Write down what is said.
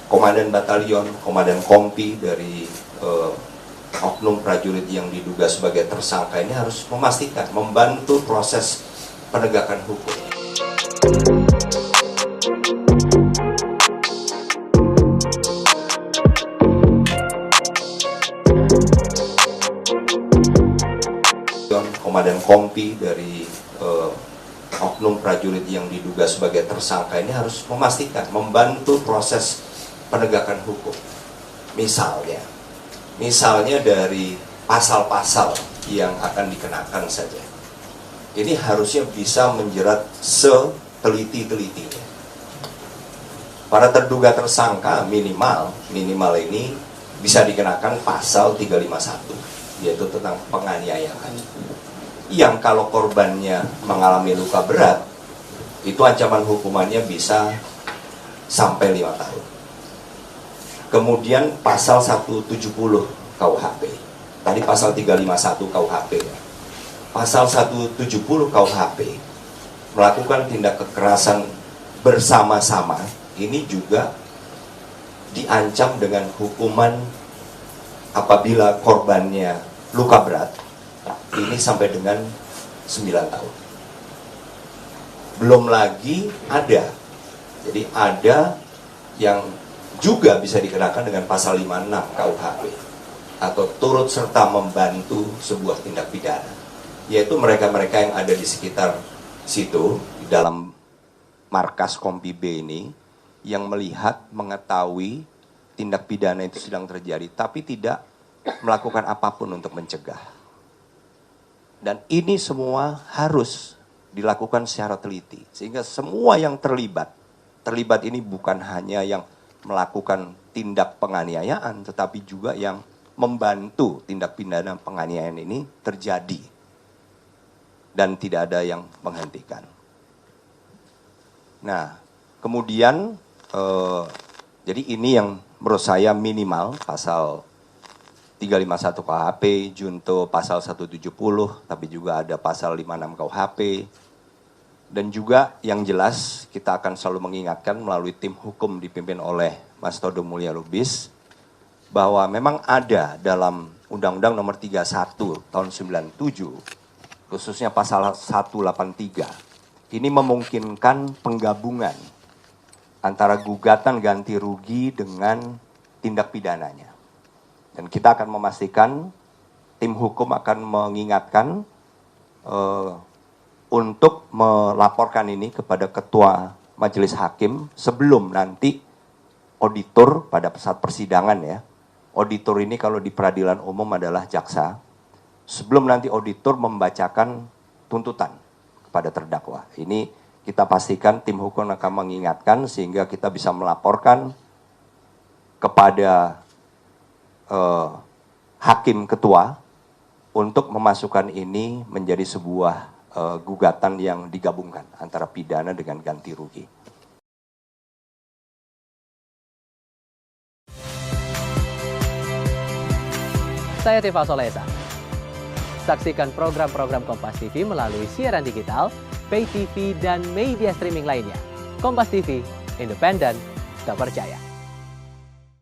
komandan batalion, komandan kompi dari oknum prajurit yang diduga sebagai tersangka ini harus memastikan, membantu proses penegakan hukum. Komandan kompi dari oknum prajurit yang diduga sebagai tersangka ini harus memastikan, membantu proses penegakan hukum. Misalnya dari pasal-pasal yang akan dikenakan saja. Ini harusnya bisa menjerat seteliti-telitinya. Para terduga tersangka minimal ini bisa dikenakan pasal 351, yaitu tentang penganiayaan. Yang kalau korbannya mengalami luka berat, itu ancaman hukumannya bisa sampai 5 tahun. Kemudian pasal 170 KUHP. Tadi pasal 351 KUHP ya. Pasal 170 KUHP melakukan tindak kekerasan bersama-sama, ini juga diancam dengan hukuman apabila korbannya luka berat, ini sampai dengan 9 tahun. Belum lagi ada yang juga bisa dikenakan dengan pasal 56 KUHP, atau turut serta membantu sebuah tindak pidana, yaitu mereka-mereka yang ada di sekitar situ, di dalam markas Kompi B ini, yang melihat, mengetahui tindak pidana itu sedang terjadi, tapi tidak melakukan apapun untuk mencegah. Dan ini semua harus dilakukan secara teliti, sehingga semua yang terlibat ini bukan hanya yang melakukan tindak penganiayaan, tetapi juga yang membantu tindak pidana penganiayaan ini terjadi dan tidak ada yang menghentikan. Nah, kemudian jadi ini yang menurut saya minimal pasal 351 KUHP, junto pasal 170, tapi juga ada pasal 56 KUHP. Dan juga yang jelas kita akan selalu mengingatkan melalui tim hukum dipimpin oleh Mas Todo Mulya Lubis, bahwa memang ada dalam Undang-Undang Nomor 31 tahun 97, khususnya pasal 183, ini memungkinkan penggabungan antara gugatan ganti rugi dengan tindak pidananya. Dan kita akan memastikan, tim hukum akan mengingatkan untuk melaporkan ini kepada Ketua Majelis Hakim sebelum nanti auditor pada saat persidangan ya. Auditor ini kalau di peradilan umum adalah jaksa. Sebelum nanti auditor membacakan tuntutan kepada terdakwa. Ini kita pastikan tim hukum akan mengingatkan sehingga kita bisa melaporkan kepada hakim ketua untuk memasukkan ini menjadi sebuah gugatan yang digabungkan antara pidana dengan ganti rugi. Saya Tifa Solesa. Saksikan program-program Kompas TV melalui siaran digital, pay TV, dan media streaming lainnya. Kompas TV, independen, terpercaya.